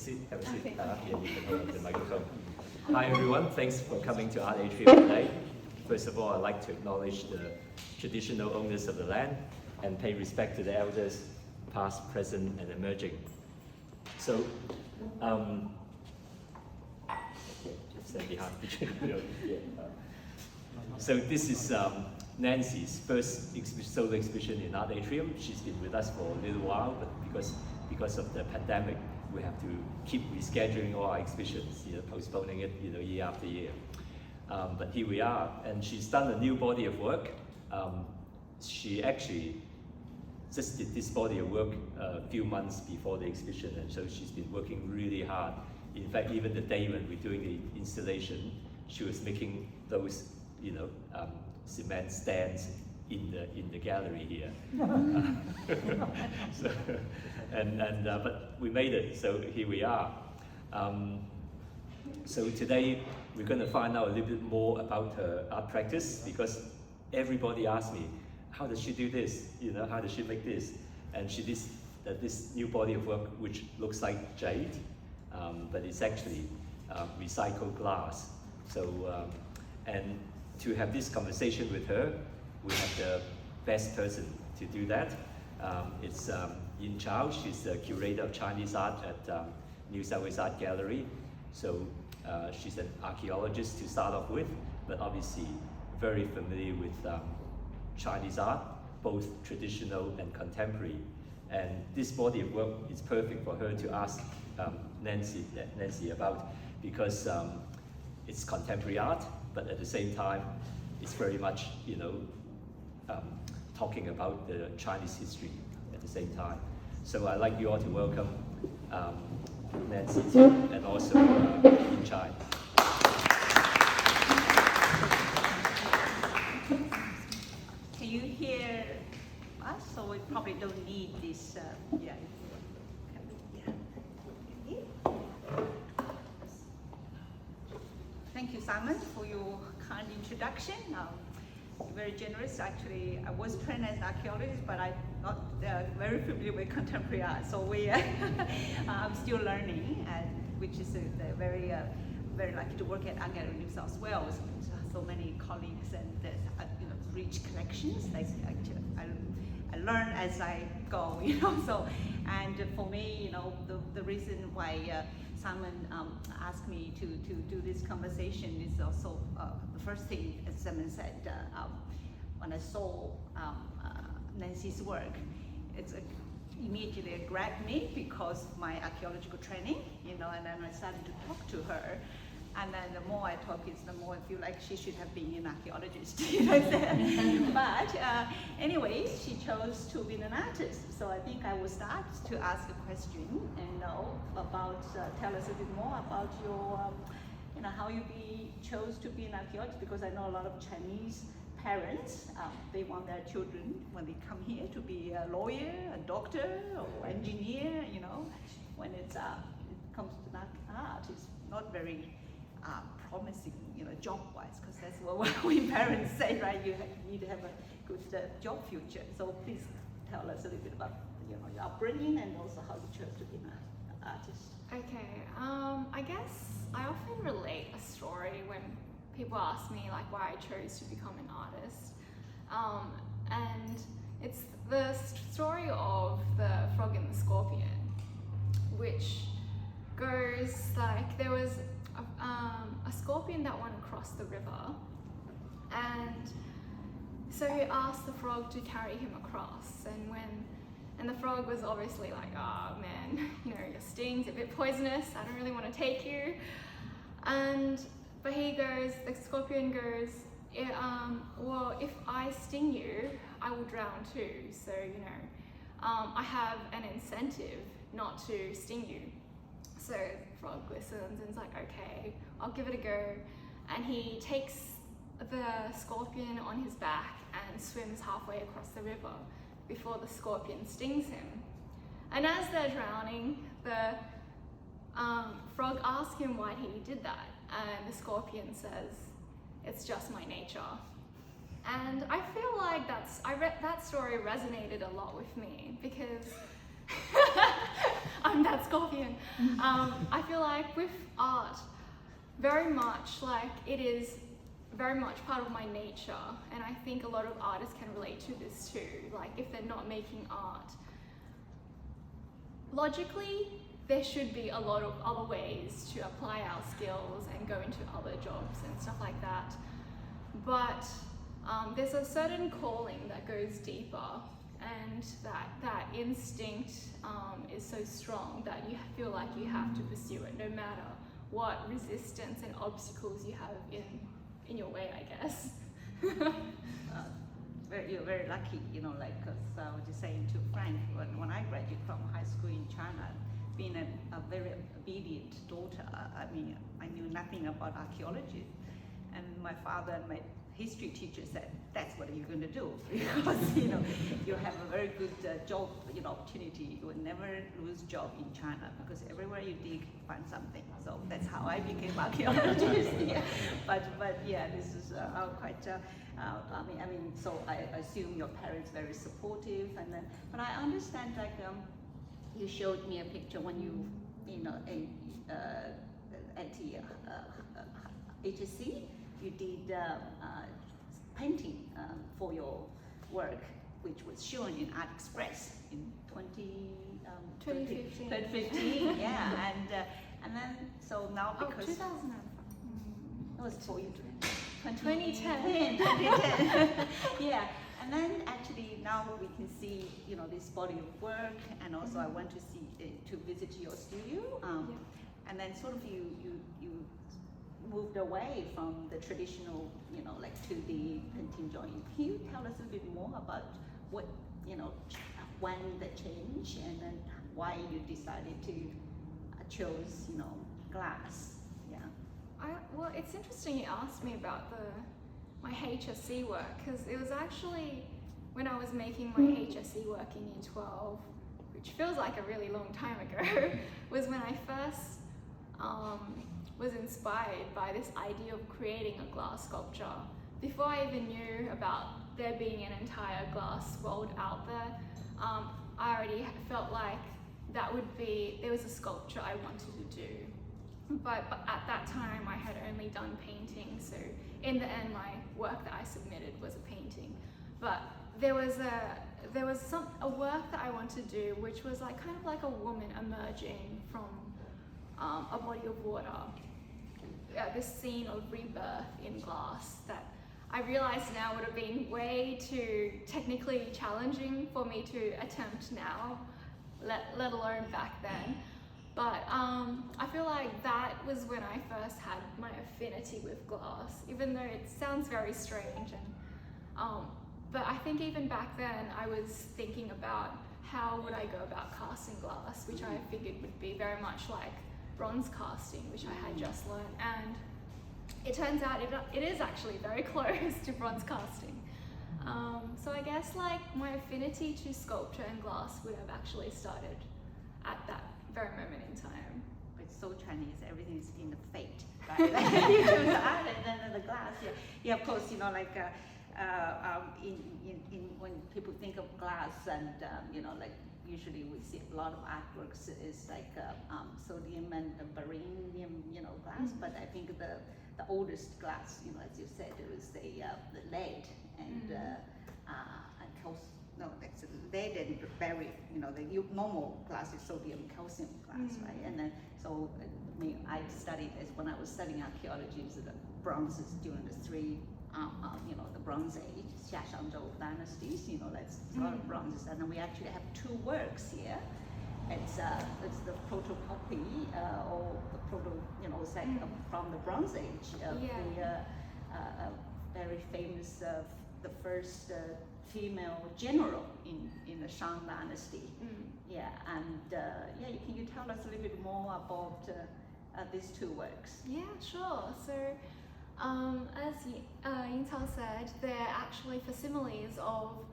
seat. Have a seat. Okay. Yeah, you can hold up the microphone. Hi everyone, thanks for coming to Art Atrium today. First of all, I'd like to acknowledge the traditional owners of the land and pay respect to the elders, past, present, and emerging. So, stand behind. So this is Nancy's first solo exhibition in Art Atrium. She's been with us for a little while, but because of the pandemic, we have to keep rescheduling all our exhibitions, postponing it, year after year. But here we are, and she's done a new body of work. She actually just did this body of work a few months before the exhibition, and so she's been working really hard. In fact, even the day when we're doing the installation, she was making those, cement stands in the gallery here. But we made it, so here we are. So today we're going to find out a little bit more about her art practice, because everybody asks me, how does she do this? How does she make this? And she did this new body of work which looks like jade, but it's actually recycled glass. So, and to have this conversation with her, we have the best person to do that. It's Yin Chao. She's the curator of Chinese art at New South Wales Art Gallery. So she's an archaeologist to start off with, but obviously very familiar with Chinese art, both traditional and contemporary. And this body of work is perfect for her to ask Nancy about, because it's contemporary art, but at the same time, it's very much, talking about the Chinese history at the same time. So I'd like you all to welcome Nancy and also Yin Chai. Can you hear us? So we probably don't need this. Thank you, Simon, for your kind introduction. Very generous. Actually, I was trained as an archaeologist, but I'm not very familiar with contemporary art. So I'm still learning, which is very lucky to work at Art Gallery New South Wales. So many colleagues and rich collections. I learn as I go, So, and for me, the reason why Simon asked me to do this conversation is also the first thing, as Simon said, when I saw Nancy's work, it's immediately grabbed me because of my archaeological training, and then I started to talk to her. And then the more I talk, the more I feel like she should have been an archaeologist. But anyway, she chose to be an artist. So I think I will start to ask a question and tell us a bit more about your, how you chose to be an archaeologist, because I know a lot of Chinese parents, they want their children, when they come here, to be a lawyer, a doctor, or engineer, when it comes to art, it's not very promising, job-wise, because that's what we parents say, right? You need to have a good job future. So please tell us a little bit about, your upbringing and also how you chose to be an artist. Okay, I guess I often relate a story when people ask me why I chose to become an artist, and it's the story of the frog and the scorpion, which goes there was a scorpion that went across the river, and so he asked the frog to carry him across, and the frog was obviously like, oh man, your sting's a bit poisonous, I don't really want to take you. But the scorpion goes, well, if I sting you, I will drown too, so I have an incentive not to sting you. So the frog listens and is like, okay, I'll give it a go. And he takes the scorpion on his back and swims halfway across the river before the scorpion stings him. And as they're drowning, the frog asks him why he did that. And the scorpion says, it's just my nature. And I feel like that story resonated a lot with me, because I'm that Scorpion. I feel like with art, very much like it is very much part of my nature, and I think a lot of artists can relate to this too. Like if they're not making art, logically there should be a lot of other ways to apply our skills and go into other jobs and stuff like that. But there's a certain calling that goes deeper, and that instinct is so strong that you feel like you have to pursue it no matter what resistance and obstacles you have in your way, I guess. You're very lucky, you know, like, cause I was just saying to Frank, when I graduated from high school in China, being a very obedient daughter, I mean, I knew nothing about archaeology. And my father and my history teacher said, that's what you're going to do, because, you know, you have a very good job, you know, opportunity. You will never lose job in China, because everywhere you dig, you find something. So that's how I became archaeologist. Yeah. But yeah, this is quite. I mean, so I assume your parents very supportive, and then, but I understand, like, you showed me a picture when you know, at the HSC, you did painting for your work, which was shown in Art Express in 2015. Yeah, and then so now because 2000. it was for you. 2010. Yeah, and then actually now we can see, you know, this body of work, and also I went to see to visit your studio, and then sort of you moved away from the traditional, you know, like 2D painting drawing. Can you tell us a little bit more about what, you know, when the change, and then why you decided to chose, you know, glass? Yeah. Well, it's interesting you asked me about my HSC work, because it was actually when I was making my HSC work in Year 12, which feels like a really long time ago, was when I first was inspired by this idea of creating a glass sculpture. Before I even knew about there being an entire glass world out there, I already felt like there was a sculpture I wanted to do. But at that time I had only done painting, so in the end my work that I submitted was a painting. But there was a work that I wanted to do, which was like kind of like a woman emerging from a body of water. This scene of rebirth in glass that I realize now would have been way too technically challenging for me to attempt now, let alone back then. But I feel like that was when I first had my affinity with glass, even though it sounds very strange. And but I think even back then I was thinking about how would I go about casting glass, which I figured would be very much like bronze casting, which I had just learned, and it turns out it is actually very close to bronze casting. So I guess like my affinity to sculpture and glass would have actually started at that very moment in time. It's so Chinese, everything is in the fate, right? Like, you choose the art and then the glass. Yeah, of course, you know, like in when people think of glass, and you know, like usually we see a lot of artworks is like sodium and beryllium, you know, glass. But I think the oldest glass, you know, as you said, it was the lead and no, that's lead and berry. You know, the normal glass is sodium calcium glass, right? And then so I mean, I studied as when I was studying archaeology, so the bronzes during the three. You know, the Bronze Age, Xiaoshangzhou dynasties, you know, that's a lot of bronzes. And then we actually have two works here. It's the protocopy, or the proto, you know, it's like from the Bronze Age of the very famous, the first female general in the Shang dynasty. Yeah, and yeah, can you tell us a little bit more about these two works? Yeah, sure. So, as Yintao said, they're actually facsimiles of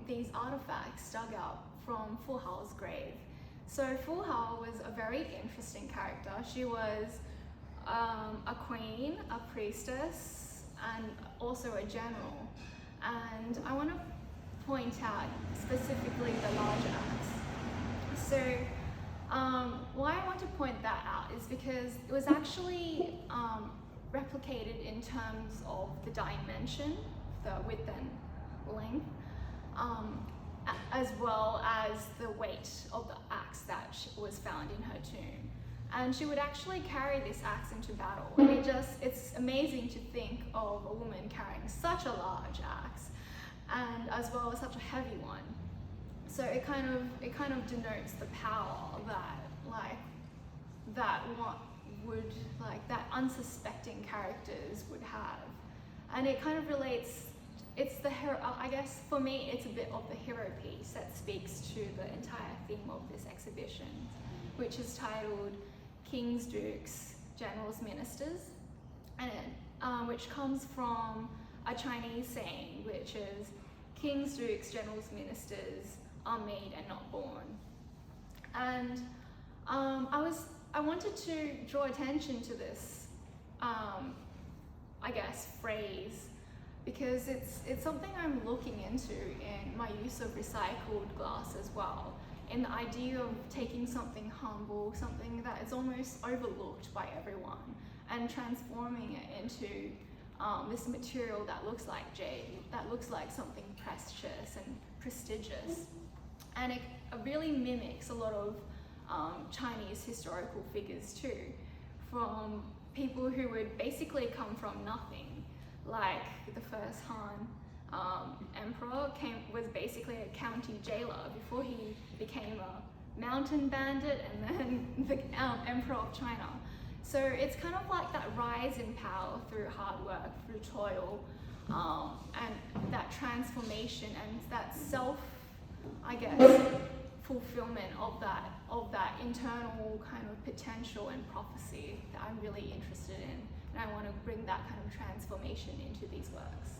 these artifacts dug out from Fu Hao's grave. So Fu Hao was a very interesting character. She was a queen, a priestess, and also a general. And I want to point out specifically the larger axe. So why I want to point that out is because it was actually replicated in terms of the dimension, the width and length, as well as the weight of the axe that was found in her tomb. And she would actually carry this axe into battle. And it's amazing to think of a woman carrying such a large axe, and as well as such a heavy one. So it kind of denotes the power that unsuspecting characters would have. And it kind of relates, it's the hero, I guess for me it's a bit of the hero piece that speaks to the entire theme of this exhibition, which is titled Kings, Dukes, Generals, Ministers, and which comes from a Chinese saying, which is kings, dukes, generals, ministers are made and not born. And I wanted to draw attention to this, I guess, phrase, because it's something I'm looking into in my use of recycled glass as well, in the idea of taking something humble, something that is almost overlooked by everyone, and transforming it into this material that looks like jade, that looks like something precious and prestigious. And it really mimics a lot of Chinese historical figures too, from people who would basically come from nothing, like the first Han emperor was basically a county jailer before he became a mountain bandit and then the emperor of China. So it's kind of like that rise in power through hard work, through toil, and that transformation and that self, I guess, fulfillment of that internal kind of potential and prophecy that I'm really interested in, and I want to bring that kind of transformation into these works.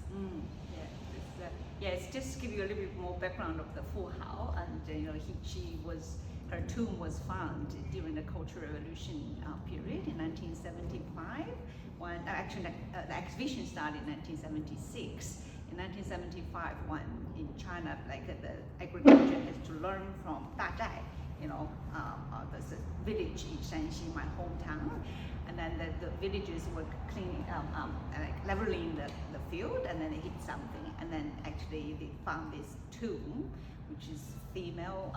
It's just to give you a little bit more background of the Fu Hao, and her tomb was found during the Cultural Revolution period in 1975. When the exhibition started in 1976. In 1975, when in China, the agriculture is to learn from Dazhai, there's a village in Shanxi, my hometown, and then the villagers were cleaning, leveling the field, and then they hit something, and then actually they found this tomb, which is female.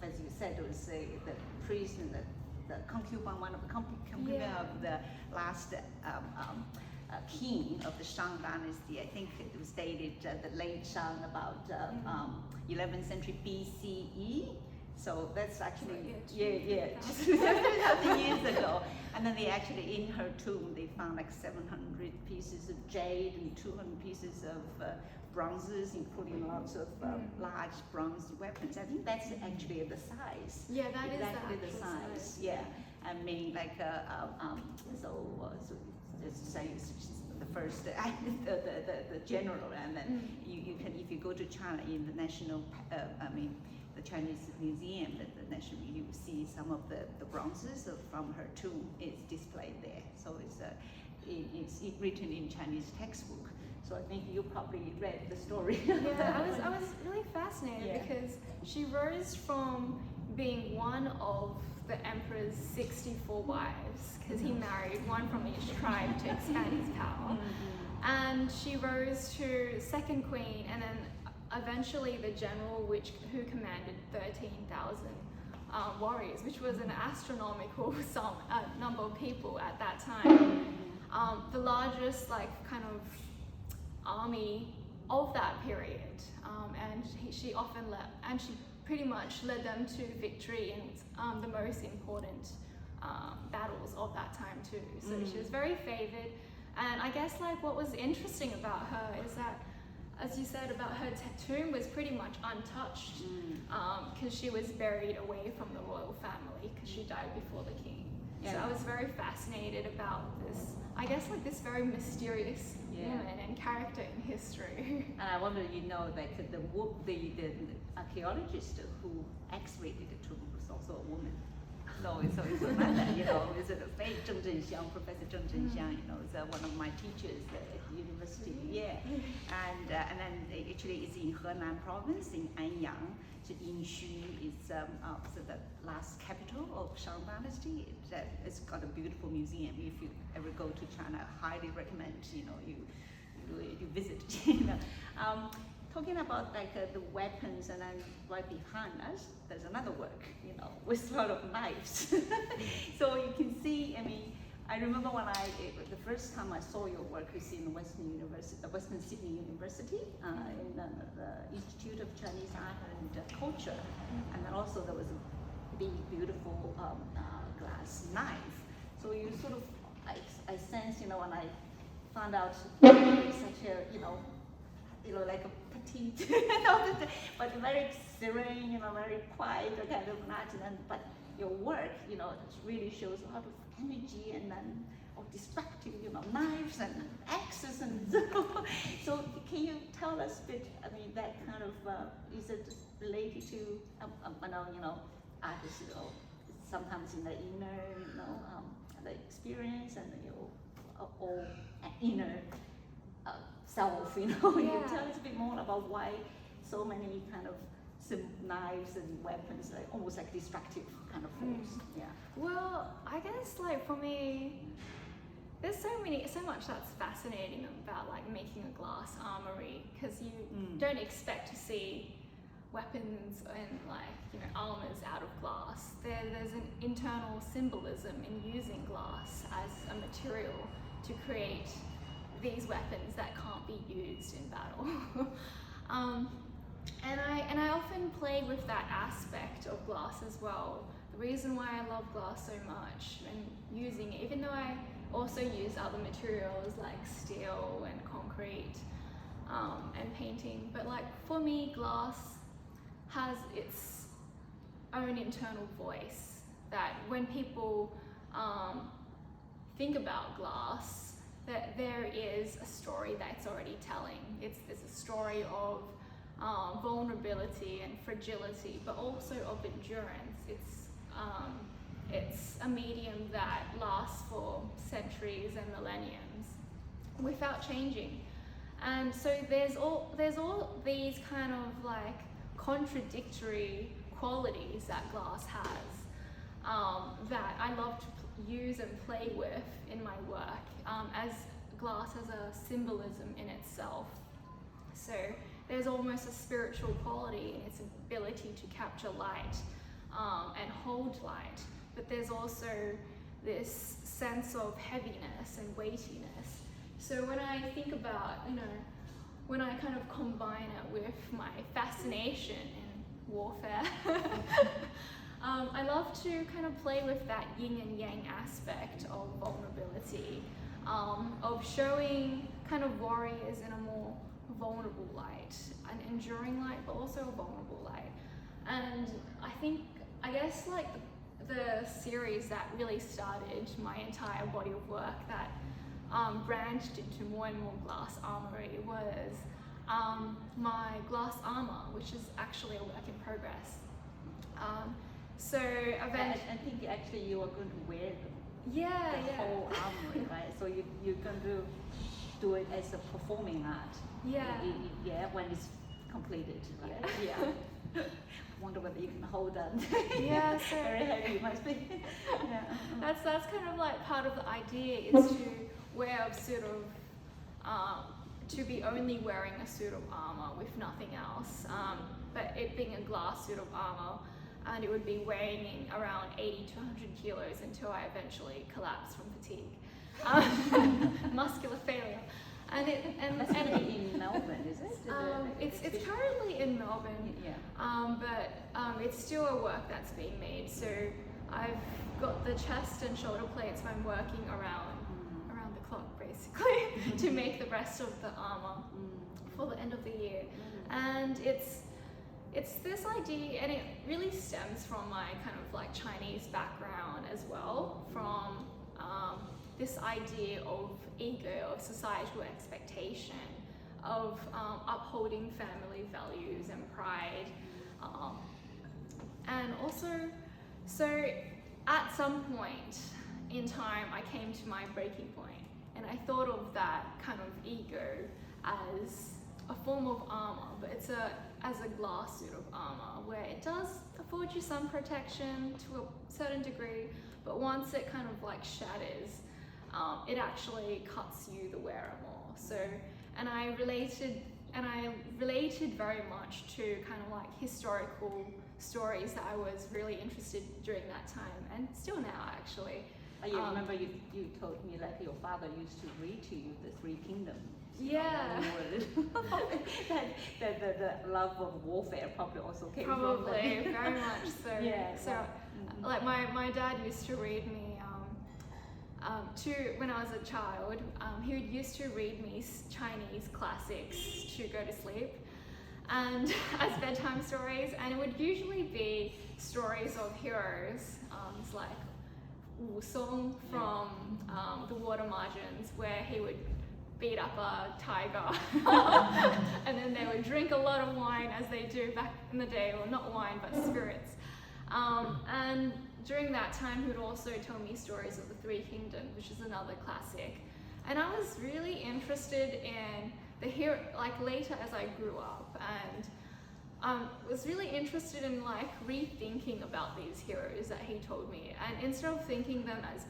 As you said, it was the priest and the concubine, one of the concubine of the last king of the Shang dynasty. I think it was dated the late Shang, about 11th century BCE. So that's actually, just 700 years ago. And then they actually, in her tomb, they found like 700 pieces of jade and 200 pieces of bronzes, including lots of large bronze weapons. I think that's actually the size. Yeah, that exactly is the size. Yeah, I mean, just say the first, the general, and then you can, if you go to China in the national, the Chinese Museum, the National, you see some of the bronzes from her tomb is displayed there. So it's written in Chinese textbook. So I think you probably read the story. Yeah, I was really fascinated because she rose from being one of the emperor's 64 wives, because he married one from each tribe to expand his power. And she rose to second queen, and then eventually the general who commanded 13,000 warriors, which was an astronomical number of people at that time. The largest kind of army of that period, and she often she pretty much led them to victory in the most important battles of that time too. So she was very favored, and I guess what was interesting about her is that, as you said, about her tomb was pretty much untouched, because she was buried away from the royal family because she died before the king. So I was very fascinated about this, I guess this very mysterious woman and character in history. And I wonder, the archaeologist who excavated the tomb was also a woman. No, so it's another, you know, it's a fake Zheng Zhenxiang, Professor Zheng Zhenxiang, you know, is one of my teachers at the university, yeah. And then actually it's in Henan province, in Anyang. So Yingxu is so the last capital of Shang Dynasty. It's got a beautiful museum. If you ever go to China, I highly recommend, you know, you visit. You know. Talking about like the weapons, and then right behind us, there's another work, you know, with a lot of knives. So you can see, I mean, I remember when the first time I saw your work was in Western Sydney University, in the Institute of Chinese Art and Culture, and then also there was a big, beautiful glass knife. So you sort of, I sense, you know, when I found out such a, you know, like a petite, but very serene, you know, very quiet kind of night. But your work, you know, really shows a lot of energy and then destructive, you know, knives and axes and so can you tell us a bit? I mean, that kind of is it related to you know, artists, you know, sometimes in the inner, you know, the experience and your or inner. Self, you know, yeah. You tell us a bit more about why so many kind of knives and weapons, like almost like destructive kind of force. Yeah. Well, I guess like for me, there's so much that's fascinating about like making a glass armory, because you don't expect to see weapons and like, you know, armors out of glass. There's an internal symbolism in using glass as a material to create these weapons that can't be used in battle. And I often play with that aspect of glass as well. The reason why I love glass so much and using it, even though I also use other materials like steel and concrete and painting, but like for me, glass has its own internal voice, that when people think about glass, that there is a story that it's already telling. It's a story of vulnerability and fragility, but also of endurance. It's a medium that lasts for centuries and millenniums without changing. And so there's all these kind of like contradictory qualities that glass has, that I love to use and play with in my work, as glass has a symbolism in itself. So there's almost a spiritual quality in its ability to capture light and hold light, but there's also this sense of heaviness and weightiness. So when I think about, you know, when I kind of combine it with my fascination in warfare, I love to kind of play with that yin and yang aspect of vulnerability, of showing kind of warriors in a more vulnerable light, an enduring light, but also a vulnerable light. And I guess like the series that really started my entire body of work that branched into more and more glass armory was my glass armor, which is actually a work in progress. So eventually, I think actually you are going to wear the whole armory, right? So you're going to do it as a performing art. Yeah. When it's completed, right? Yeah. Wonder whether you can hold that. Yeah, so very heavy it must be. Yeah. That's kind of like part of the idea, is to wear a suit of to be only wearing a suit of armor with nothing else. But it being a glass suit of armor, and it would be weighing in around 80 to 100 kilos until I eventually collapsed from fatigue. Muscular failure. And that's in Melbourne, is it? It's currently in Melbourne, yeah. but it's still a work that's being made. So I've got the chest and shoulder plates I'm working around the clock, basically, to make the rest of the armor for the end of the year. And it's this idea, and it really stems from my kind of like Chinese background as well, from this idea of ego, of societal expectation, of upholding family values and pride, and also, so at some point in time, I came to my breaking point, and I thought of that kind of ego as a form of armor, but it's as a glass suit of armor, where it does afford you some protection to a certain degree, but once it kind of like shatters, it actually cuts you, the wearer, more. So, and I related very much to kind of like historical stories that I was really interested during that time, and still now actually. You remember you told me like your father used to read to you the Three Kingdoms. Yeah. The love of warfare probably also came from Probably, very much so. Yeah. So, like my dad used to read me when I was a child. He used to read me Chinese classics to go to sleep, and as bedtime stories, and it would usually be stories of heroes, like Wu Song from the Water Margins, where he would beat up a tiger and then they would drink a lot of wine, as they do back in the day, or not wine but spirits, and during that time he would also tell me stories of the Three Kingdoms, which is another classic, and I was really interested in the hero, like later as I grew up, and was really interested in like rethinking about these heroes that he told me, and instead of thinking them as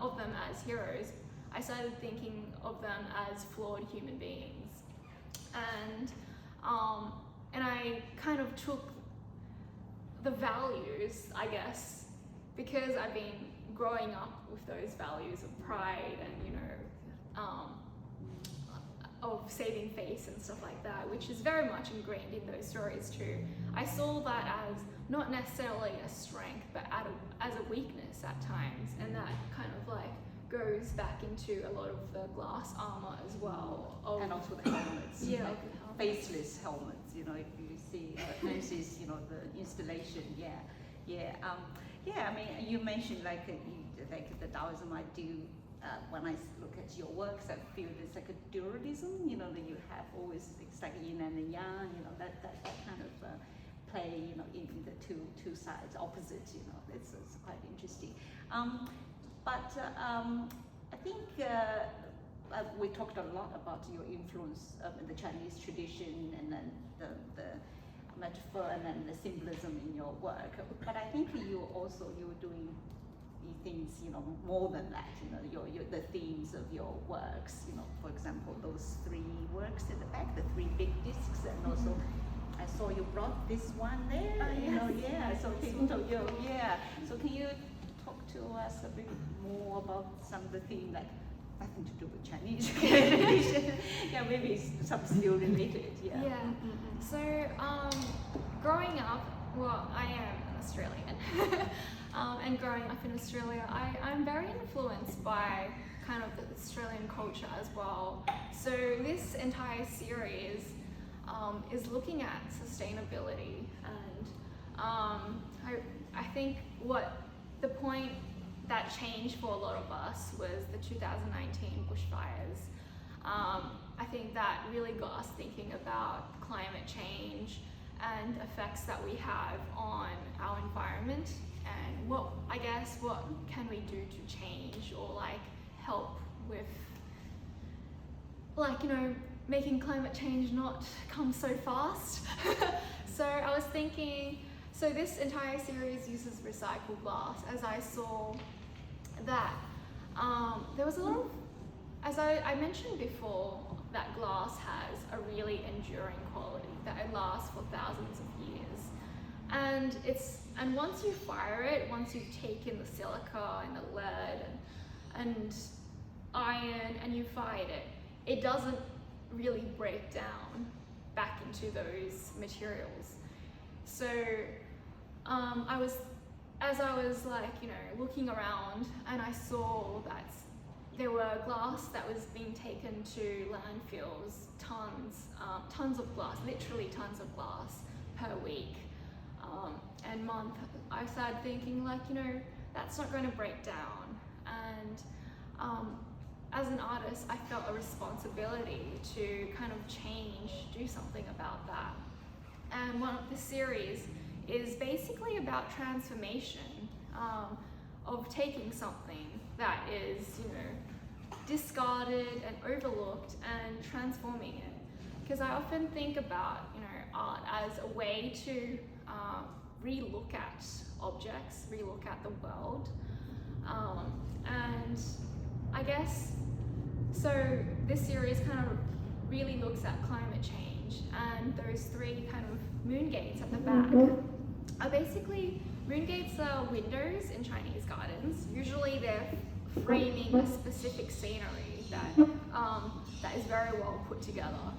of them as heroes, I started thinking of them as flawed human beings, and I kind of took the values, I guess, because I've been growing up with those values of pride and, you know, of saving face and stuff like that, which is very much ingrained in those stories too. I saw that as not necessarily a strength, but as a weakness at times, and that kind of like goes back into a lot of the glass armor as well. And also the helmets. Yeah, like the helmets. Faceless helmets, you know, if you see Nancy's, you know, the installation, I mean, you mentioned like the Taoism. I do, when I look at your works, I feel there's like a dualism, you know, that you have always, it's like yin and yang, you know, that kind of play, you know, in the two sides, opposite, you know, it's quite interesting. But I think we talked a lot about your influence in the Chinese tradition, and then the metaphor, and then the symbolism in your work. But I think you're doing things, you know, more than that. You know, the themes of your works. You know, for example, those three works at the back, the three big discs, and also. I saw you brought this one there. You know, yeah. So can you talk to us a bit more about some of the things, like nothing to do with Chinese tradition? Yeah, maybe some still related. Yeah. Yeah. So growing up, well, I am an Australian, and growing up in Australia, I'm very influenced by kind of the Australian culture as well. So this entire series is looking at sustainability, and I think what the point that changed for a lot of us was the 2019 bushfires. I think that really got us thinking about climate change and effects that we have on our environment, and what can we do to change, or like help with, like, you know, making climate change not come so fast. So I was thinking, so this entire series uses recycled glass, as I saw that there was a lot of, as I mentioned before, that glass has a really enduring quality, that it lasts for thousands of years. And once you fire it, once you've taken the silica and the lead and iron and you fired it, it doesn't really break down back into those materials. So as I was like, you know, looking around, and I saw that there were glass that was being taken to landfills, tons of glass, literally tons of glass per week and month. I started thinking, like, you know, that's not going to break down. And as an artist, I felt a responsibility to kind of do something about that. And one of the series is basically about transformation. of taking something that is, you know, discarded and overlooked and transforming it. Because I often think about, you know, art as a way to re-look at objects, re-look at the world. And I guess, so this series kind of really looks at climate change, and those three kind of moon gates at the back are basically, moon gates are windows in Chinese gardens. Usually they're framing a specific scenery that is very well put together.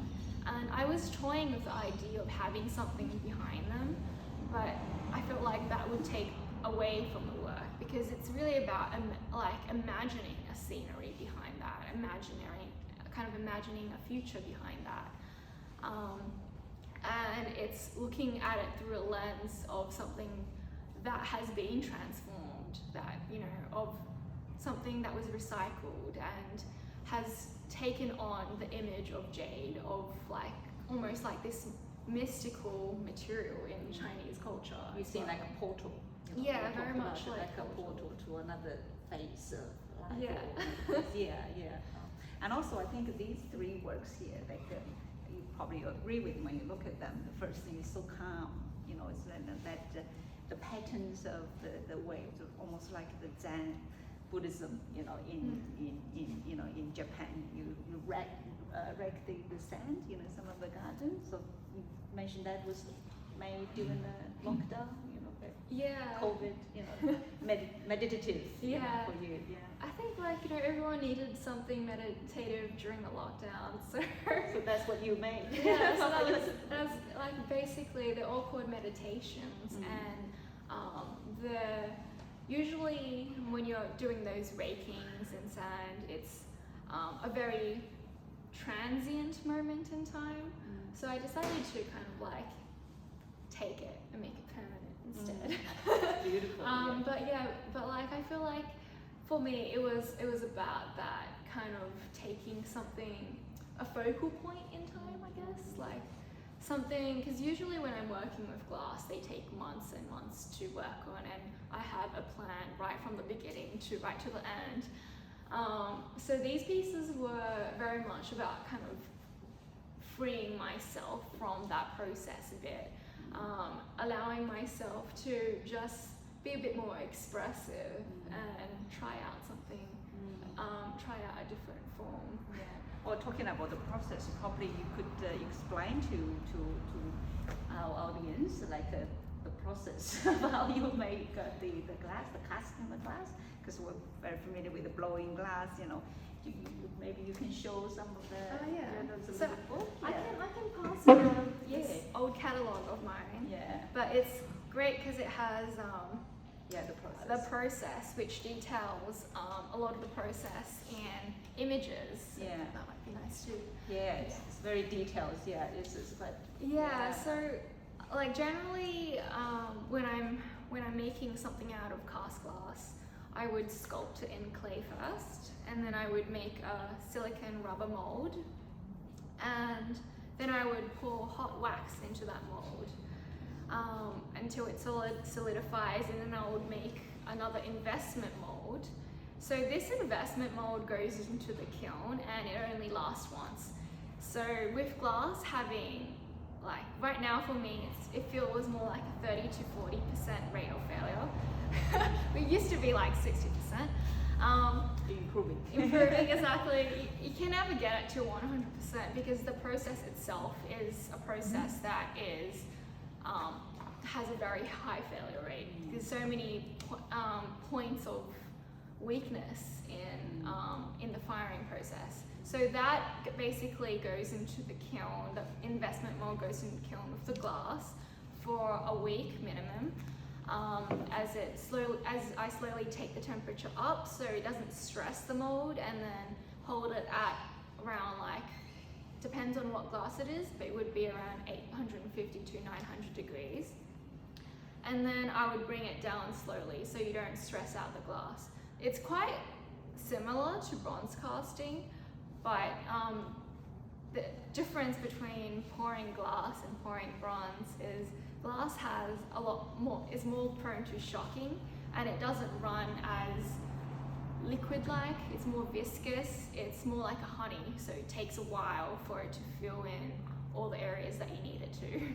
And I was toying with the idea of having something behind them, but I felt like that would take away from the work, because it's really about imagining a scenery behind that, imagining a future behind that. And it's looking at it through a lens of something that has been transformed, that, you know, of something that was recycled and has taken on the image of jade, of like almost like this mystical material in Chinese culture. You see like a portal. You know, Yeah, we very talk much about like a a portal to another phase of life. Yeah. Or yeah. And also I think these three works here, like you probably agree with when you look at them. The first thing is so calm, you know, it's that the patterns of the waves, almost like the Zen Buddhism, you know, in Japan, you rake the sand, you know, some of the gardens. So you mentioned that was made during the lockdown, you know, Yeah. COVID, you know, meditative, you know, Yeah. for you, yeah. I think, like, you know, everyone needed something meditative during the lockdown, so So that's what you made. yeah, so that's like basically they're all called meditations, and usually when you're doing those rakings in sand, it's a very transient moment in time. So I decided to kind of like take it and make it permanent instead. Beautiful. But like I feel like for me it was about that kind of taking something, a focal point in time, I guess, like something, because usually when I'm working with glass they take months and months to work on, and I have a plan right from the beginning to right to the end. So these pieces were very much about kind of freeing myself from that process a bit, allowing myself to just be a bit more expressive and try out something, try out a different form. Yeah. Well, talking about the process, probably you could explain to our audience like the process of how you make the glass, the casting the glass, because we're very familiar with the blowing glass. You know, maybe you can show some of the. So book. I can pass around this old catalogue of mine. Yeah. But it's great because it has The process. the process, which details a lot of the process in images. Yeah. That might be nice too. Yeah, it's very detailed. Yeah, it's but. Yeah. So like generally, when I'm making something out of cast glass, I would sculpt it in clay first, and then I would make a silicone rubber mold, and then I would pour hot wax into that mold until it solidifies, and then I would make another investment mold. So this investment mold goes into the kiln, and it only lasts once. So with glass having, like right now for me, it feels more like a 30 to 40% rate of failure. It used to be like 60%. Improving. Improving, exactly. You can never get it to 100% because the process itself is a process that is has a very high failure rate. There's so many points of weakness in the firing process. So that basically goes into the kiln. The investment mold goes into the kiln with the glass for a week minimum. As I slowly take the temperature up, so it doesn't stress the mold, and then hold it at around, like, depends on what glass it is, but it would be around 850 to 900 degrees. And then I would bring it down slowly so you don't stress out the glass. It's quite similar to bronze casting, but the difference between pouring glass and pouring bronze is glass has a lot more, is more prone to shocking, and it doesn't run as liquid-like, it's more viscous, it's more like a honey, so it takes a while for it to fill in all the areas that you need it to.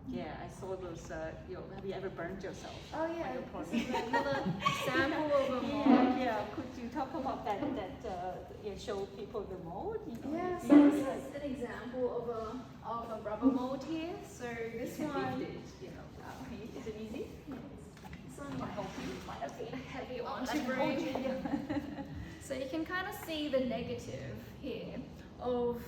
Yeah, I saw those, have you ever burned yourself? Oh on yeah, your this project? is another sample of a mold. Yeah, could you talk about that, show people the mold? Yeah, so this is an example of a rubber mold here. So this one, is it easy? This one might have been a heavy one to bring. So you can kind of see the negative here of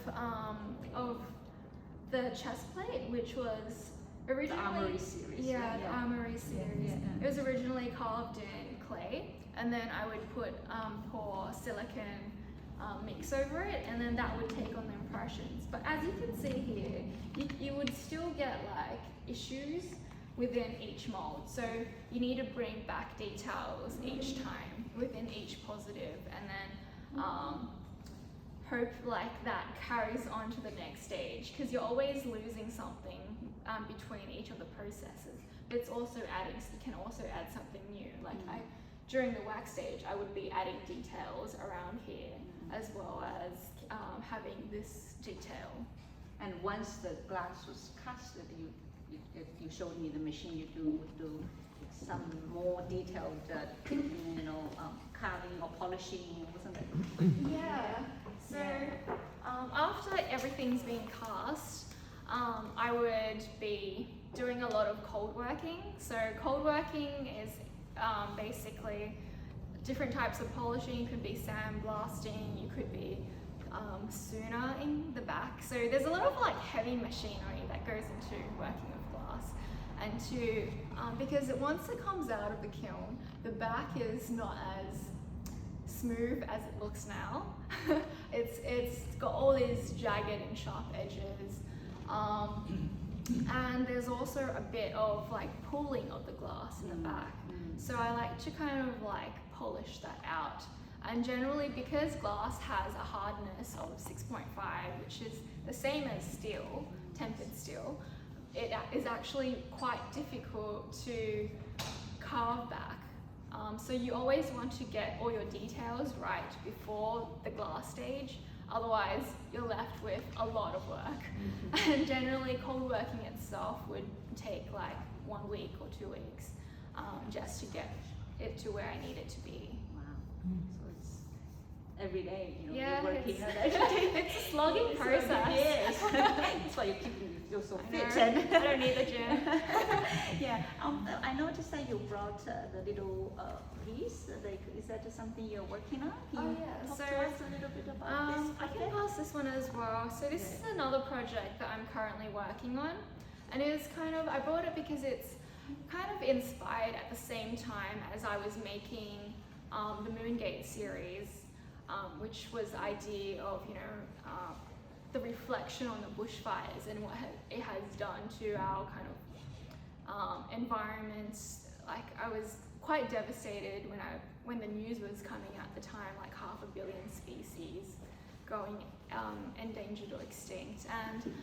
the chest plate, which was originally the Armory series. the Armory series. Yeah. It was originally carved in clay, and then I would pour silicone mix over it, and then that would take on the impressions. But as you can see here, you would still get like issues within each mold. So you need to bring back details each time within each positive, and then hope like that carries on to the next stage, because you're always losing something between each of the processes. But it's also adding, you can also add something new. Like during the wax stage, I would be adding details around here, as well as having this detail. And once the glass was cast, you showed me the machine would do some more detailed, carving or polishing, wasn't it? Yeah. So after everything's been cast, I would be doing a lot of cold working. So cold working is basically different types of polishing. You could be sandblasting, you could be sooner in the back. So there's a lot of like heavy machinery that goes into working with glass. And because once it comes out of the kiln, the back is not as smooth as it looks now. It's got all these jagged and sharp edges. And there's also a bit of like pulling of the glass in the back. So I like to kind of like polish that out. And generally, because glass has a hardness of 6.5, which is the same as steel, tempered steel, it is actually quite difficult to carve back. So you always want to get all your details right before the glass stage, otherwise you're left with a lot of work. And generally cold working itself would take like 1 week or 2 weeks just to get it to where I need it to be. Wow. So it's every day, Yeah, you're working on it's, it. it's a slogging process. Yes. That's why you feel so fit. I don't need the gym. Yeah. I noticed that you brought the little piece. Is that something you're working on? Can you talk to us a little bit about this I can project? pass this one as well. So this is another project that I'm currently working on, and it's I brought it because it's kind of inspired at the same time as I was making the Moongate series, which was the idea of the reflection on the bushfires and what it has done to our kind of environments. Like I was quite devastated when the news was coming at the time, like 500 million species going endangered or extinct. And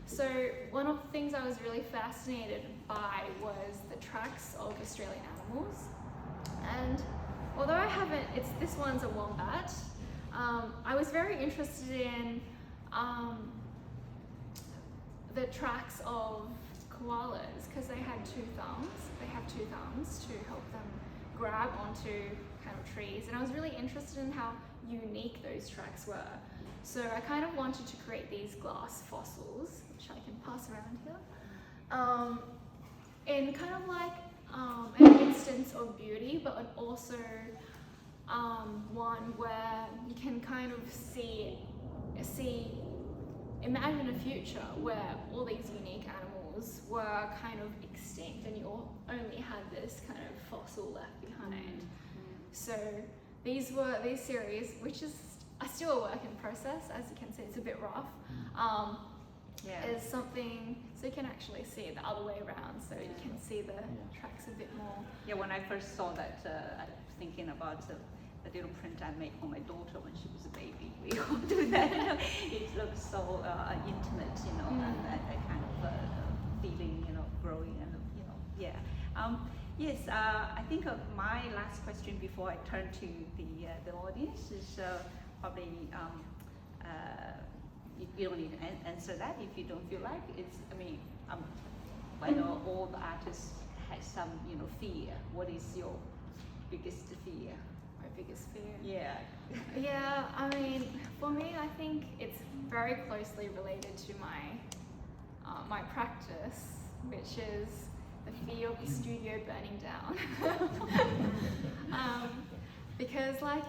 so one of the things I was really fascinated by was the tracks of Australian animals. And although this one's a wombat, I was very interested in the tracks of koalas, because they had 2 thumbs. They have 2 thumbs to help them grab onto kind of trees, and I was really interested in how unique those tracks were. So I kind of wanted to create these glass fossils, which I can pass around here, in kind of like an instance of beauty, but also one where you can kind of imagine a future where all these unique animals were kind of extinct and you only had this kind of fossil left behind. So these series, which is still a work in process, as you can see, it's a bit rough, is something, so you can actually see it the other way around, so you can see the tracks a bit more. Yeah, when I first saw that, I was thinking about the little print I made for my daughter when she was a baby. We all do that. It looks so intimate, and that kind of feeling, growing, and Yes, I think my last question before I turn to the audience is probably you don't need to answer that if you don't feel like it's. I mean, I know all the artists have some fear. What is your biggest fear? My biggest fear. Yeah. Yeah, I mean, for me, I think it's very closely related to my practice, which is the fear of the studio burning down. Because, like,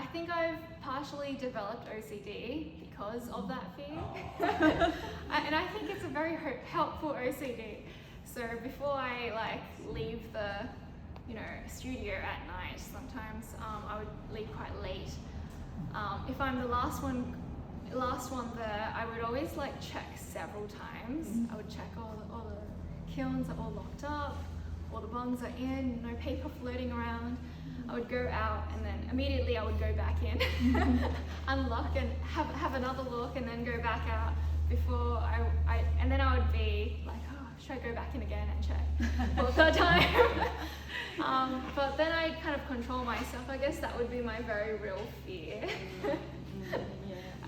I think I've partially developed OCD because of that fear. And I think it's a very helpful OCD. So before I leave the studio at night, sometimes I would leave quite late. If I'm the last one there, I would always check several times. I would check all the kilns are all locked up, all the bungs are in, no paper floating around. I would go out and then immediately I would go back in, unlock and have another look and then go back out before and then I would be like, oh, should I go back in again and check for a third time? But then I kind of control myself. I guess that would be my very real fear.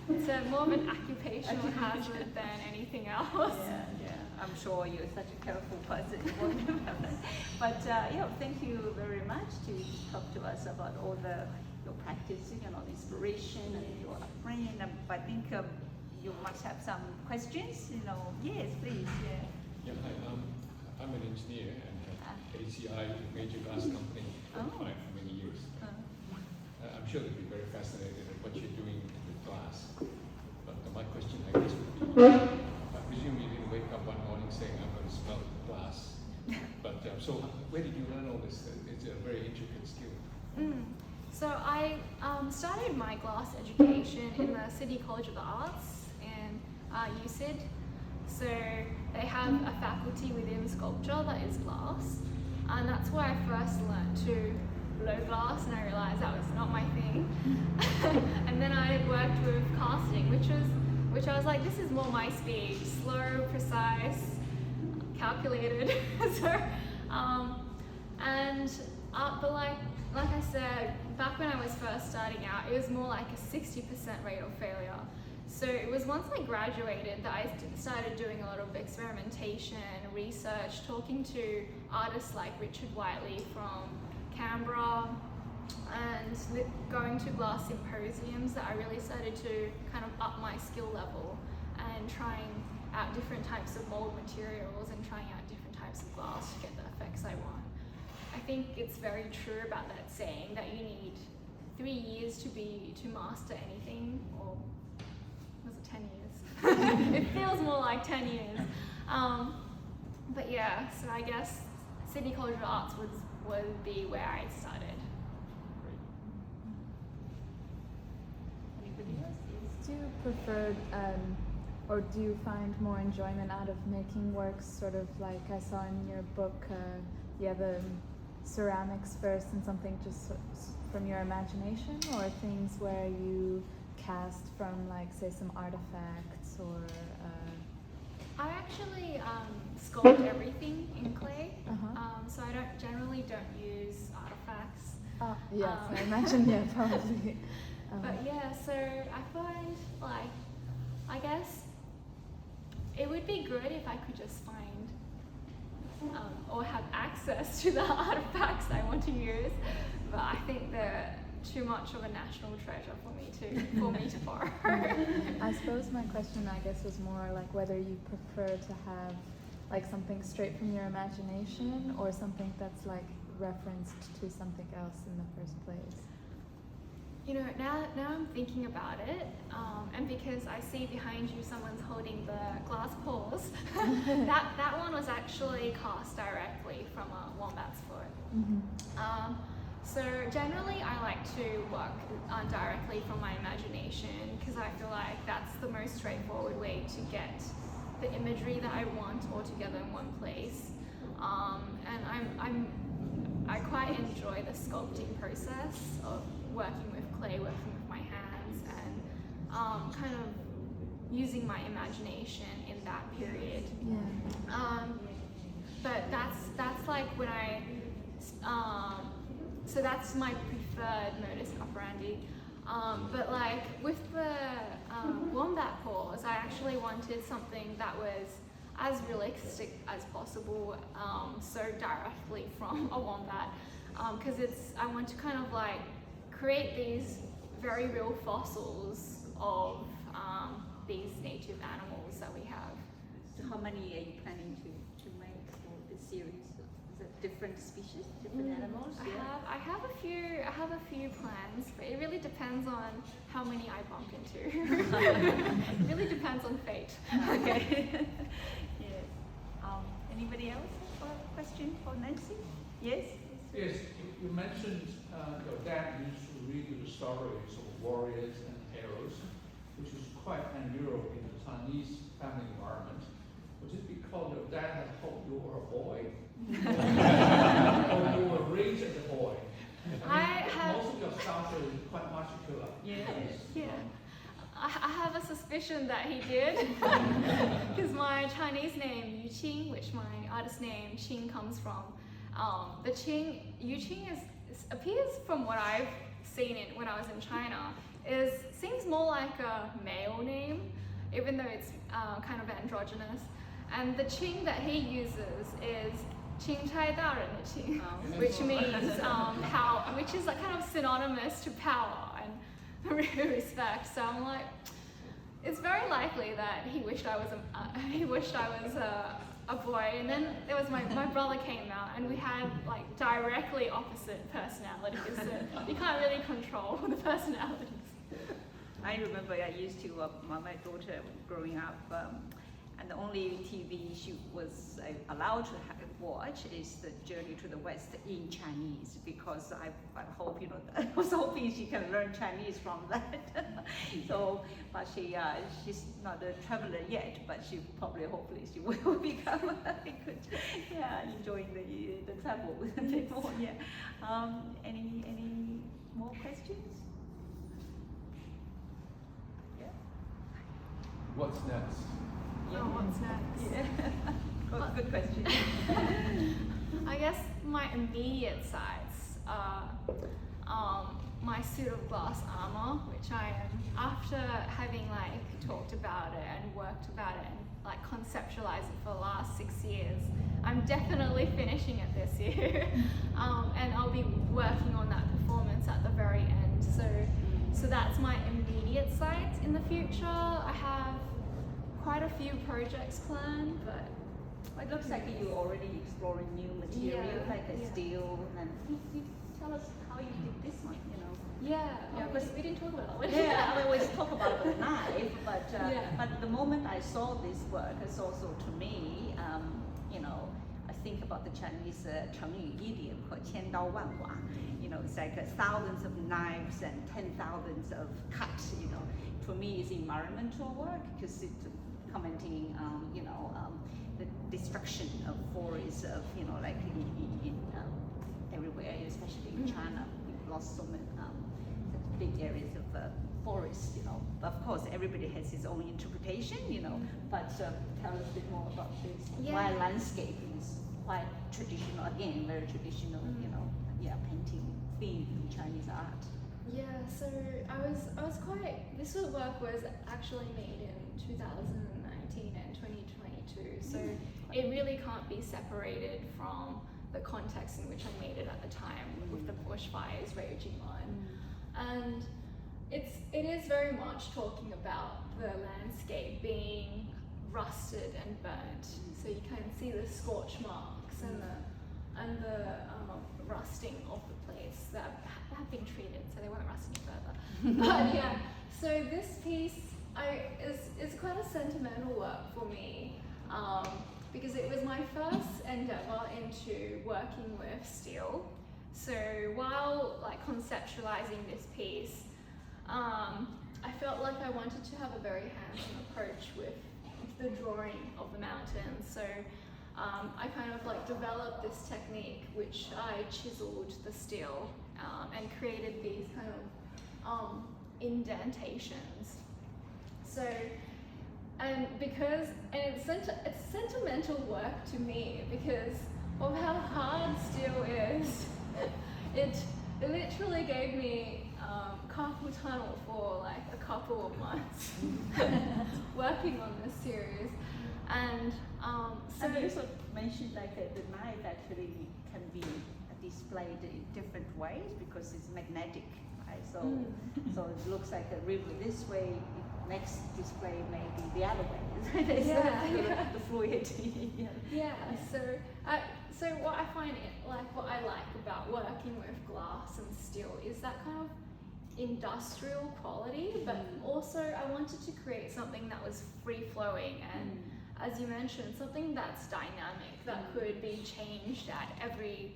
It's more of an occupational hazard than anything else. Yeah. I'm sure you're such a careful person. But thank you very much to talk to us about all your practice, inspiration and your upbringing. I think you must have some questions. Yes, please. Yeah. Hi. I'm an engineer and ACI, major glass company, for many years. I'm sure they'll be very fascinated at what you're doing with glass. But my question, I guess, would be, I presume you didn't wake up one morning saying, I'm going to smell glass. But so where did you learn all this? It's a very intricate skill. So I started my glass education in the City College of the Arts in UCID. So they have a faculty within sculpture that is glass. And that's where I first learned to blow glass, and I realized that was not my thing. And then I worked with casting, which I was like, this is more my speed, slow, precise, calculated. But like I said, back when I was first starting out, it was more like a 60% rate of failure. So it was once I graduated that I started doing a lot of experimentation, research, talking to artists like Richard Whiteley from Canberra, and going to glass symposiums that I really started to kind of up my skill level and trying out different types of mold materials and trying out different types of glass to get the effects I want. I think it's very true about that saying that you need 3 years to master anything, or was it 10 years? It feels more like 10 years. But yeah, so I guess Sydney College of Arts would be where I started. Anybody else? Do you prefer, or do you find more enjoyment out of making works sort of like I saw in your book, you have ceramics first and something just from your imagination, or things where you cast from, like, say, some artifacts, or I actually sculpt everything in clay, so I generally don't use artifacts. Yes, I imagine, yeah, probably. But yeah, so I find, like, I guess it would be good if I could just find or have access to the artifacts I want to use, but I think they're too much of a national treasure for me to borrow. I suppose my question, I guess, was more like whether you prefer to have like something straight from your imagination, or something that's like referenced to something else in the first place. You know, now I'm thinking about it, and because I see behind you someone's holding the glass paws, that one was actually cast directly from a wombat's foot. So generally I like to work directly from my imagination, because I feel like that's the most straightforward way to get the imagery that I want all together in one place. And I quite enjoy the sculpting process of working with clay, working with my hands, and kind of using my imagination in that period. Yeah. but that's like when so that's my preferred modus operandi. But like with the wombat paws, I actually wanted something that was as realistic as possible, so directly from a wombat, because I want to kind of like create these very real fossils of these native animals that we have. So how many are you planning to make for this series? Is it different species, different animals? I have a few plans, but it really depends on how many I bump into. It really depends on fate. Okay. Yes. Anybody else have a question for Nancy? Yes? Yes, you mentioned your dad used to read you the stories of warriors and heroes, which is quite unusual in the Chinese family environment. Was it because your dad had hoped you were a boy? Or you were raised as a boy? Most of your stuff is quite muscular. Yes. Yeah. I have a suspicion that he did, because my Chinese name Yu Qing, which my artist name Qing comes from, the Qing, Yu Qing appears from what I've seen it when I was in China, seems more like a male name, even though it's kind of androgynous. And the Qing that he uses is Qing Chai Da Ren de Qing, which means which is like kind of synonymous to power and respect. So I'm like, it's very likely that he wished I was a boy. And then there was my brother came out, and we had like directly opposite personalities. So you can't really control the personalities. I remember I used to, my daughter growing up, and the only TV she was allowed to watch is the Journey to the West in Chinese, because I hope, I was hoping she can learn Chinese from that. So, but she's not a traveler yet, but hopefully she will become good, enjoying the travel a bit more, Any more questions? Yeah. What's next? Oh, what's next? Yeah. Good question. I guess my immediate sights are my suit of glass armor, which I am, after having like talked about it and worked about it and like conceptualized it for the last 6 years, I'm definitely finishing it this year. And I'll be working on that performance at the very end. So that's my immediate sights. In the future, I have quite a few projects planned, but it looks like you're already exploring new material, steel, and you tell us how you did this one, because we didn't talk about it. I always talk about the knife, but the moment I saw this work, it's also to me, I think about the Chinese 成语 idiom called 千刀万剐. It's like thousands of knives and 10,000s of cuts. For me, it's environmental work because it's commenting, the destruction of forests, of like in everywhere, especially in China, we've lost so many big areas of forests. Of course, everybody has his own interpretation, but tell us a bit more about this. Why landscape is quite traditional, again, very traditional, painting theme in Chinese art. Yeah, so this work was actually made in 2019 and 2022, so it really can't be separated from the context in which I made it at the time, with the bushfires raging on. And it is very much talking about the landscape being rusted and burnt. So you can see the scorch marks and the rusting of the place that have been treated, so they won't rust any further. But yeah, so this piece is quite a sentimental work for me, because it was my first endeavor into working with steel. So while like conceptualizing this piece, I felt like I wanted to have a very hands-on approach with the drawing of the mountains. So I kind of like developed this technique, which I chiseled the steel and created these kind of indentations. So and it's sentimental work to me because of how hard steel is. It literally gave me carpal tunnel for like a couple of months working on this series, and so and you also mentioned like the knife actually can be displayed in different ways because it's magnetic, right? So so it looks like a river this way. Next display may be the other way. The fluid. So what I find what I like about working with glass and steel is that kind of industrial quality, but also I wanted to create something that was free flowing and, as you mentioned, something that's dynamic that could be changed at every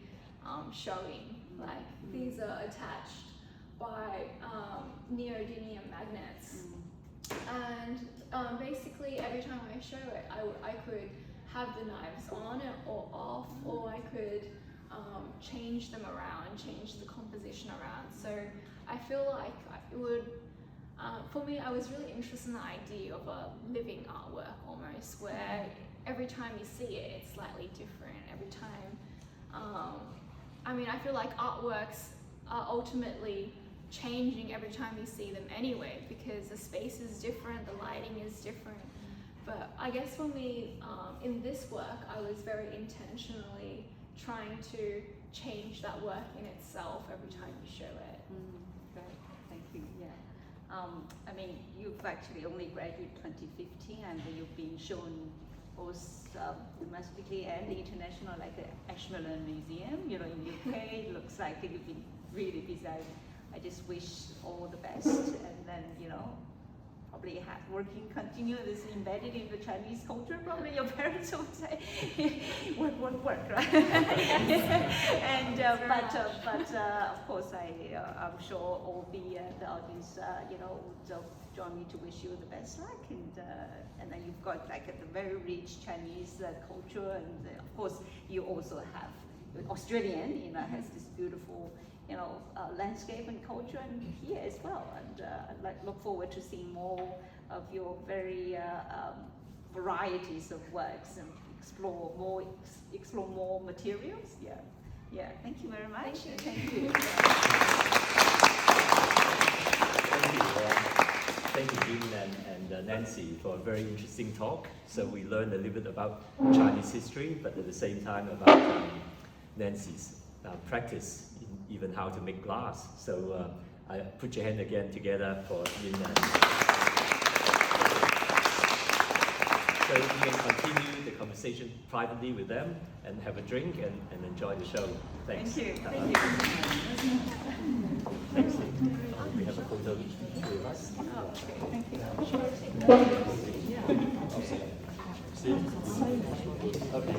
showing. Like these are attached by neodymium magnets. And basically every time I show it, I could have the knives on it or off, or I could change them around, change the composition around. So I feel like it would, for me, I was really interested in the idea of a living artwork almost, where every time you see it, it's slightly different. Every time, I mean, I feel like artworks are ultimately changing every time you see them anyway, because the space is different, the lighting is different. But I guess for me, in this work, I was very intentionally trying to change that work in itself every time you show it. Great, thank you. Yeah, I mean, you've actually only graduated 2015, and you've been shown both domestically and international, like the Ashmolean Museum, you know, in UK. It looks like you've been really busy. I just wish all the best, and then, you know, probably continue this embedded in the Chinese culture. Probably your parents would say, work, right? And but of course, I'm sure all the audience, you know, would join me to wish you the best luck. And then you've got like a very rich Chinese culture, and of course, you also have Australian, you know, has this beautiful, you know, landscape and culture, and here as well. And I'd look forward to seeing more of your very varieties of works and explore more materials. Yeah. Thank you very much. Thank you. Thank you, Jim and Nancy, for a very interesting talk. So we learned a little bit about Chinese history, but at the same time about Nancy's practice, even how to make glass. So I put your hand again together for Yin and so you can continue the conversation privately with them and have a drink and enjoy the show. Thanks. Thank you. Thanks. We have a photo with us. Thank you. Okay.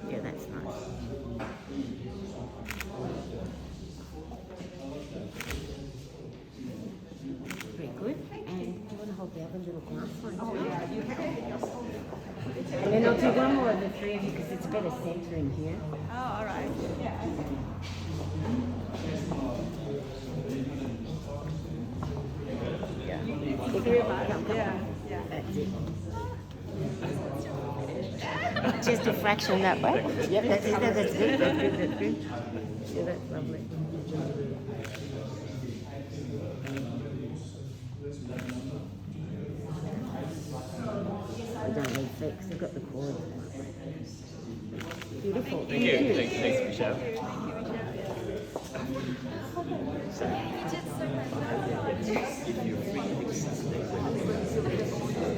Yeah, that's nice. Very good. And do you want to hold the other little glass one? Oh, yeah, you have. And then I'll do one more of the three. better centering here. Oh, all right. Yeah. Thank you very much. Yeah. Yeah. That's it. Just a fraction that way. Yep, that's it. That's good. That's good. That's good. Yeah, that's lovely. I don't need fix. I've got the cord. Beautiful. Thank you. Thanks, Michelle. So, if you're free next Saturday,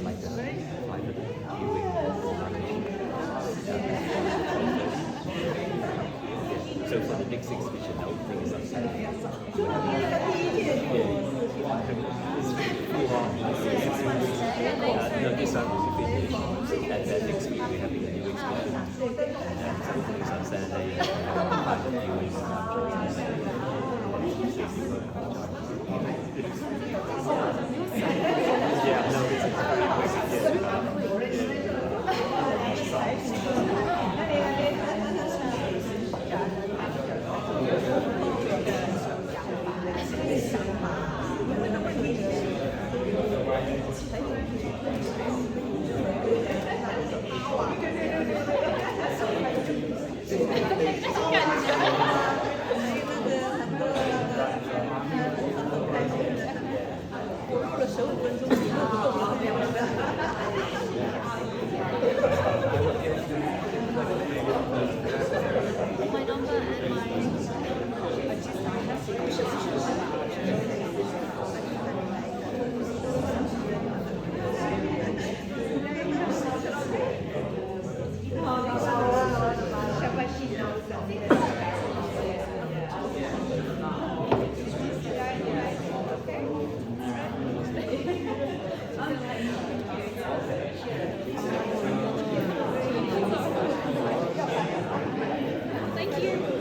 like a private viewing. So for the next exhibition, I would think it's on Saturday. No, this one will be finished. And then next week we're having a new exhibition. And so it's on Saturday. Private viewing. Yeah, no, My number and thank you.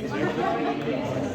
Simon.